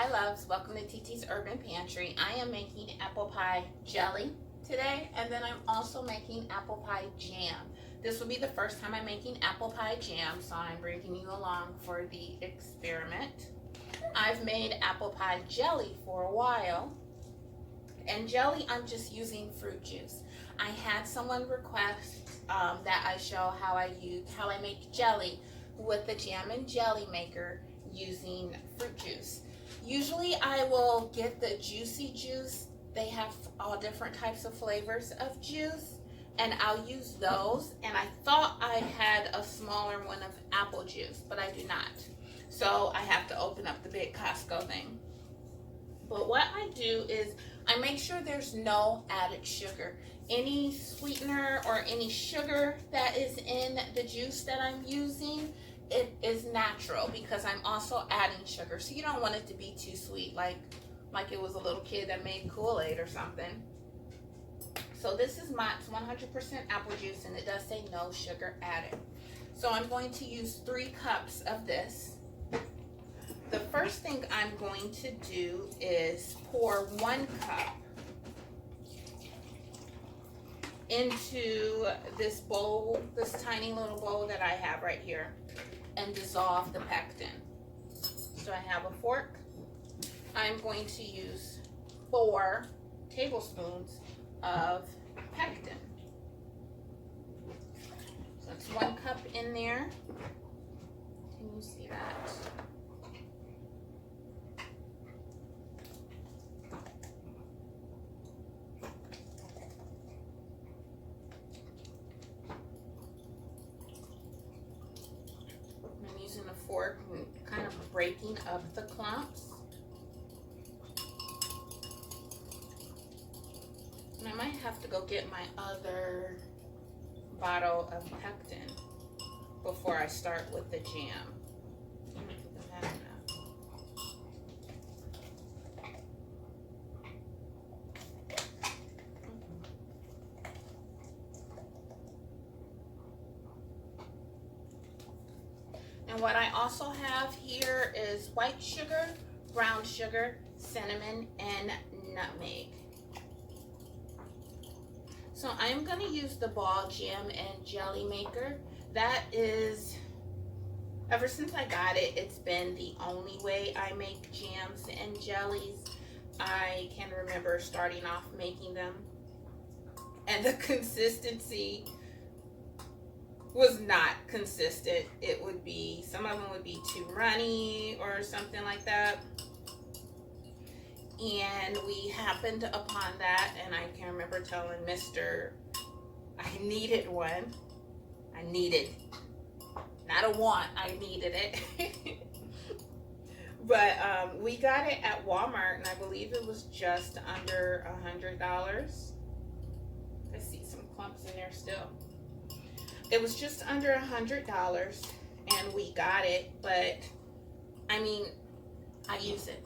Hi loves, welcome to TT's Urban Pantry. I am making apple pie jelly today, and then I'm also making apple pie jam. This will be the first time I'm making apple pie jam, so I'm bringing you along for the experiment. I've made apple pie jelly for a while, and jelly I'm just using fruit juice. I had someone request that I show how I make jelly with the jam and jelly maker using fruit juice. Usually I will get the juicy juice. They have all different types of flavors of juice, and I'll use those. And I thought I had a smaller one of apple juice, but I do not. So I have to open up the big Costco thing. But what I do is I make sure there's no added sugar. Any sweetener or any sugar that is in the juice that I'm using, it is natural because I'm also adding sugar. So you don't want it to be too sweet, like it was a little kid that made Kool-Aid or something. So this is my 100% apple juice, and it does say no sugar added. So I'm going to use 3 cups of this. The first thing I'm going to do is pour 1 cup into this bowl, this tiny little bowl that I have right here, and dissolve the pectin. So I have a fork. I'm going to use 4 tablespoons of pectin. So that's 1 cup in there. Can you see that? Fork and kind of breaking up the clumps. And I might have to go get my other bottle of pectin before I start with the jam. And what I also have here is white sugar, brown sugar, cinnamon, and nutmeg. So I'm going to use the ball jam and jelly maker. That is, ever since I got it, it's been the only way I make jams and jellies. I can remember starting off making them, and the consistency was not consistent. It would be, some of them would be too runny or something like that. And we happened upon that, and I can remember telling Mr. I needed one. I needed, not a want, I needed it. But we got it at Walmart, and I believe it was just under $100. I see some clumps in there still. It was just under $100, and we got it, but I mean, I use it.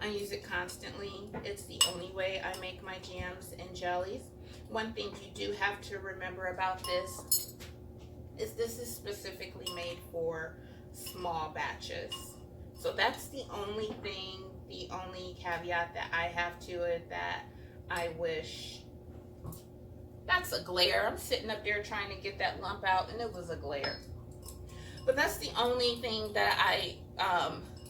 I use it constantly. It's the only way I make my jams and jellies. One thing you do have to remember about this is this is specifically made for small batches. So that's the only thing, the only caveat that I have to it that I wish. That's a glare. I'm sitting up there trying to get that lump out, and it was a glare. But that's the only thing that I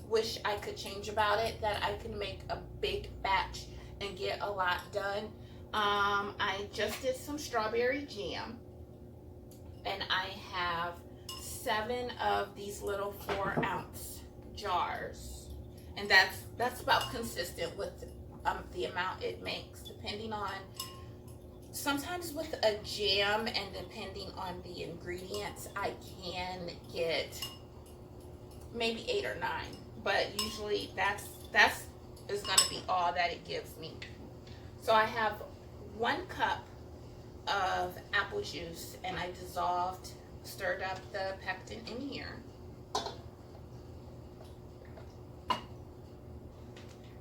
wish I could change about it, that I can make a big batch and get a lot done. I just did some strawberry jam, and I have 7 of these little 4-ounce jars, and that's about consistent with the amount it makes, depending on. Sometimes with a jam and depending on the ingredients, I can get maybe 8 or 9, but usually that's is going to be all that it gives me. So I have 1 cup of apple juice, and I stirred up the pectin in here.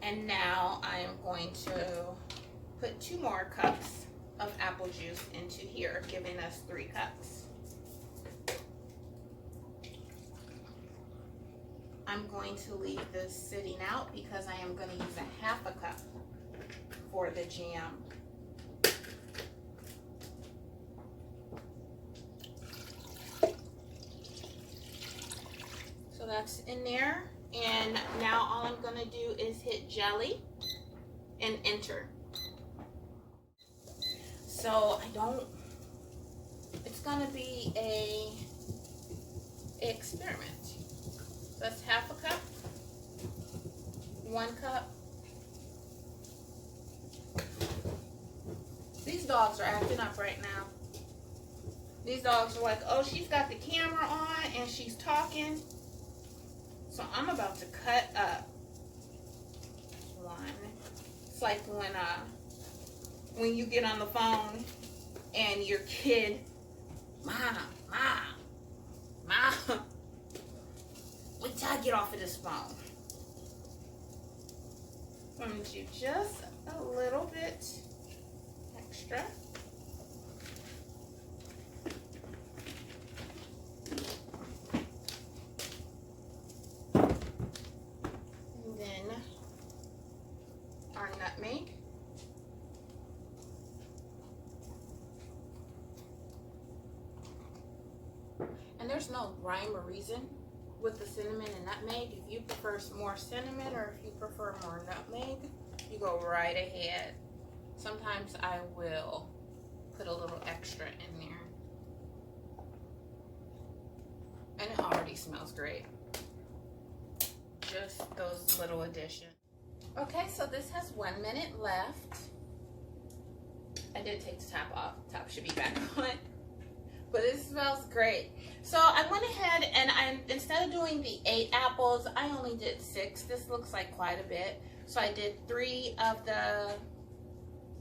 And now I am going to put 2 more cups of apple juice into here, giving us 3 cups. I'm going going to leave this sitting out because I am going to use a half a cup for the jam. So that's in there. And now all I'm going to do is hit jelly and enter. So it's going to be a experiment. So that's half a cup, 1 cup. These dogs are acting up right now. These dogs are like, oh, she's got the camera on and she's talking. So I'm about to cut up 1. It's like when you get on the phone and your kid, Mom, wait till I get off of this phone. I'm going to do just a little bit extra. And then our nutmeg. And there's no rhyme or reason with the cinnamon and nutmeg. If you prefer more cinnamon or if you prefer more nutmeg, you go right ahead. Sometimes I will put a little extra in there. And it already smells great. Just those little additions. Okay, so this has 1 minute left. I did take the top off. Top should be back on. But it smells great. So I went ahead and instead of doing the 8 apples, I only did 6. This looks like quite a bit. So I did 3 of the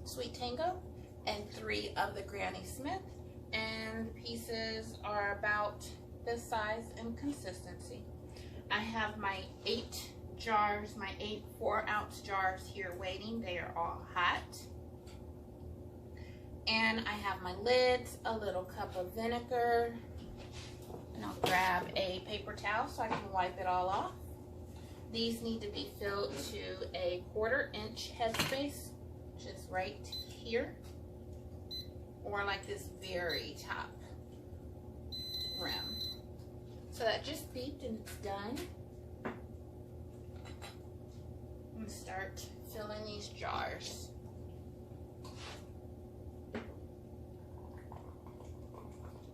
Sweet Tango and 3 of the Granny Smith. And the pieces are about this size and consistency. I have my 8 jars, my 8 4-ounce jars here waiting. They are all hot. And I have my lids, a little cup of vinegar, and I'll grab a paper towel so I can wipe it all off. These need to be filled to a 1/4 inch headspace, which is right here, or like this very top rim. So that just beeped and it's done. I'm gonna start filling these jars.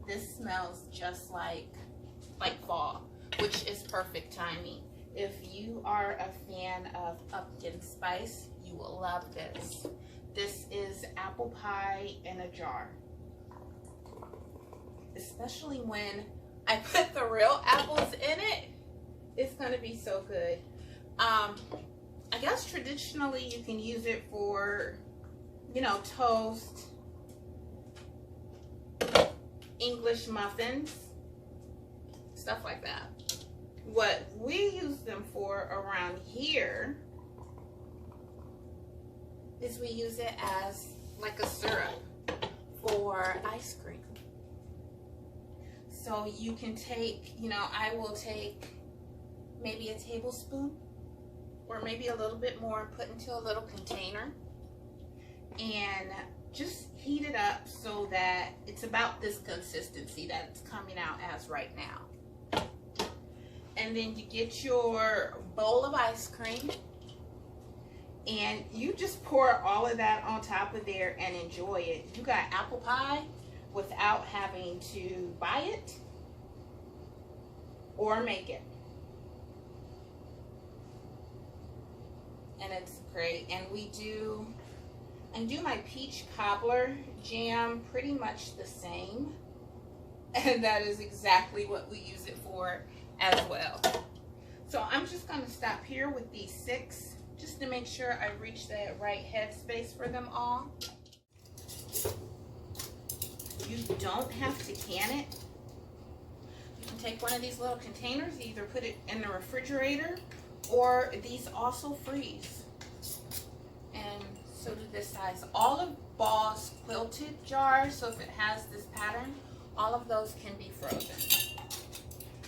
This smells just like fall, which is perfect timing. If you are a fan of pumpkin spice, you will love this. This is apple pie in a jar. Especially when I put the real apples in it, it's gonna be so good. I guess traditionally you can use it for, toast, English muffins, stuff like that. What we use them for around here is we use it as like a syrup for ice cream. So you can take, I will take maybe a tablespoon or maybe a little bit more and put into a little container and just heat it up so that it's about this consistency that it's coming out as right now. And then you get your bowl of ice cream and you just pour all of that on top of there and enjoy it. You got apple pie without having to buy it or make it. And it's great. And I do my peach cobbler jam pretty much the same. And that is exactly what we use it for as well. So I'm just going to stop here with these 6 just to make sure I reach that right headspace for them all. You don't have to can it. You can take one of these little containers, either put it in the refrigerator or these also freeze. And so do this size. All of Ball's quilted jars, so if it has this pattern, all of those can be frozen.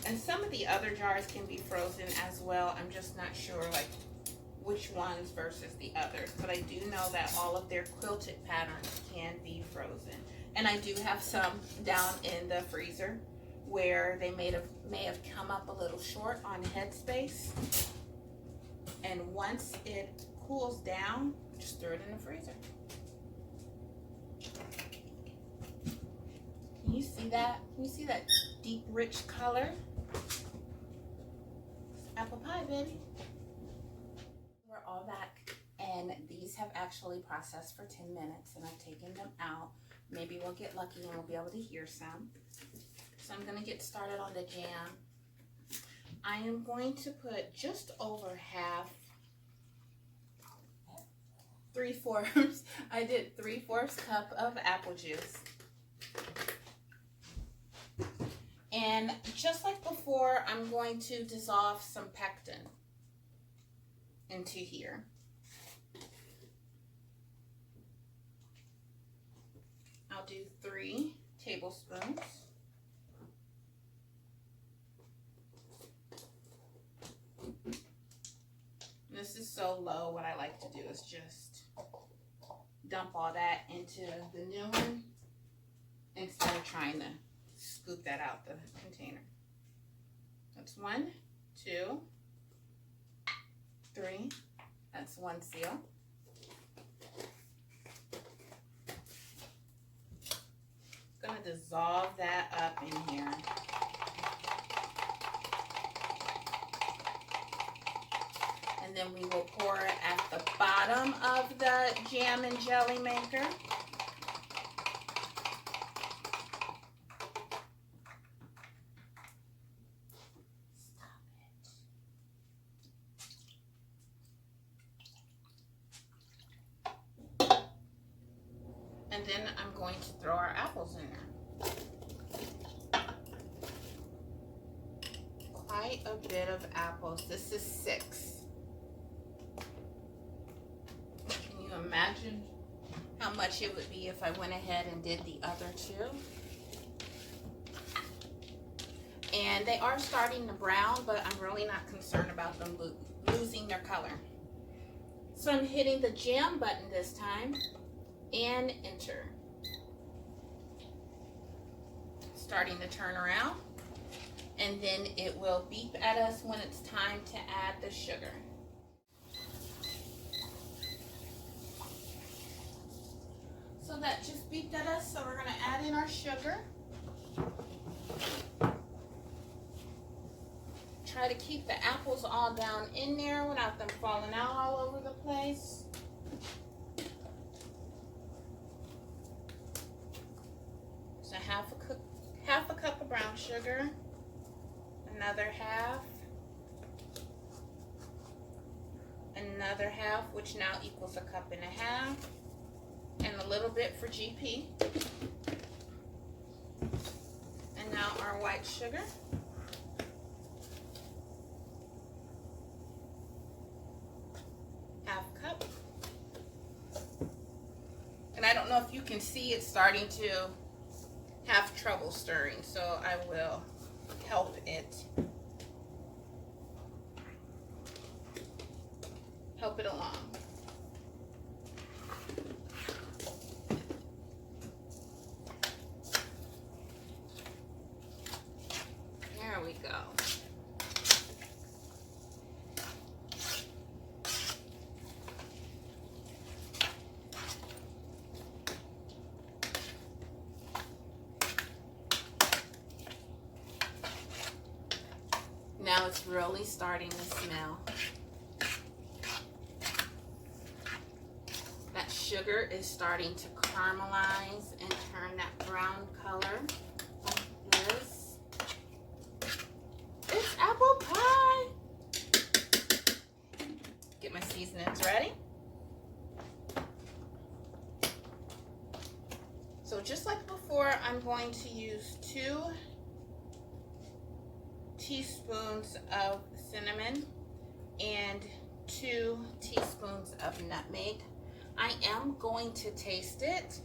And some of the other jars can be frozen as well. I'm just not sure like which ones versus the others, but I do know that all of their quilted patterns can be frozen. And I do have some down in the freezer where they may have come up a little short on headspace. And once it cools down, just throw it in the freezer. Can you see that? Can you see that deep, rich color? Apple pie, baby. We're all back, and these have actually processed for 10 minutes, and I've taken them out. Maybe we'll get lucky and we'll be able to hear some. So I'm gonna get started on the jam. I am going to put just over half, 3/4. I did 3/4 cup of apple juice. And just like before, I'm going to dissolve some pectin into here. I'll do 3 tablespoons. This is so low. What I like to do is just dump all that into the new one instead of trying to scoop that out the container. That's 1, 2, 3. That's 1 seal. I'm gonna dissolve that up in here. And then we will pour it at the bottom of the jam and jelly maker. And then I'm going to throw our apples in there. Quite a bit of apples. This is 6. Can you imagine how much it would be if I went ahead and did the other 2? And they are starting to brown, but I'm really not concerned about them losing their color. So I'm hitting the jam button this time. And enter. Starting to turn around, and then it will beep at us when it's time to add the sugar. So that just beeped at us, so we're going to add in our sugar. Try to keep the apples all down in there without them falling out all over the place. Half a cup of brown sugar, another half, which now equals 1.5 cups, and a little bit for GP. And now our white sugar. Half cup. And I don't know if you can see it's starting to have trouble stirring, so I will help it along. There we go. Now it's really starting to smell. That sugar is starting to caramelize and turn that brown color like this. It's apple pie. Get my seasonings ready. So just like before, I'm going to use 2 teaspoons of cinnamon and 2 teaspoons of nutmeg. I am going to taste it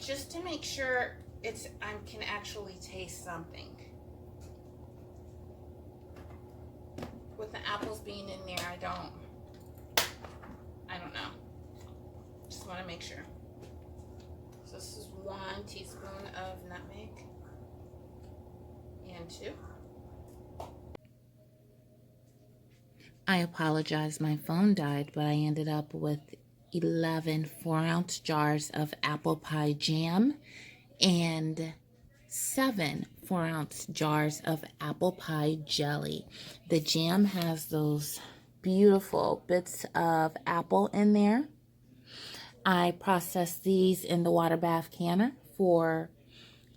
just to make sure I can actually taste something. protein in there. I don't know. Just want to make sure. So this is 1 teaspoon of nutmeg and 2. I apologize, my phone died, but I ended up with 11 4-ounce jars of apple pie jam and 7 4-ounce jars of apple pie jelly. The jam has those beautiful bits of apple in there. I processed these in the water bath canner for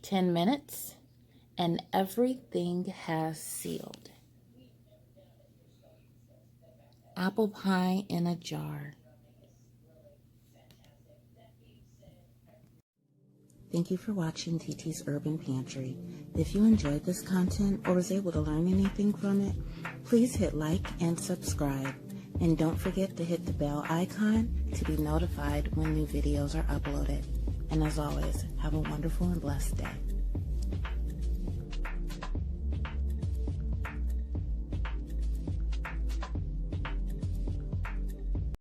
10 minutes and everything has sealed. Apple pie in a jar. Thank you for watching TT's Urban Pantry. If you enjoyed this content or was able to learn anything from it, please hit like and subscribe. And don't forget to hit the bell icon to be notified when new videos are uploaded. And as always, have a wonderful and blessed day.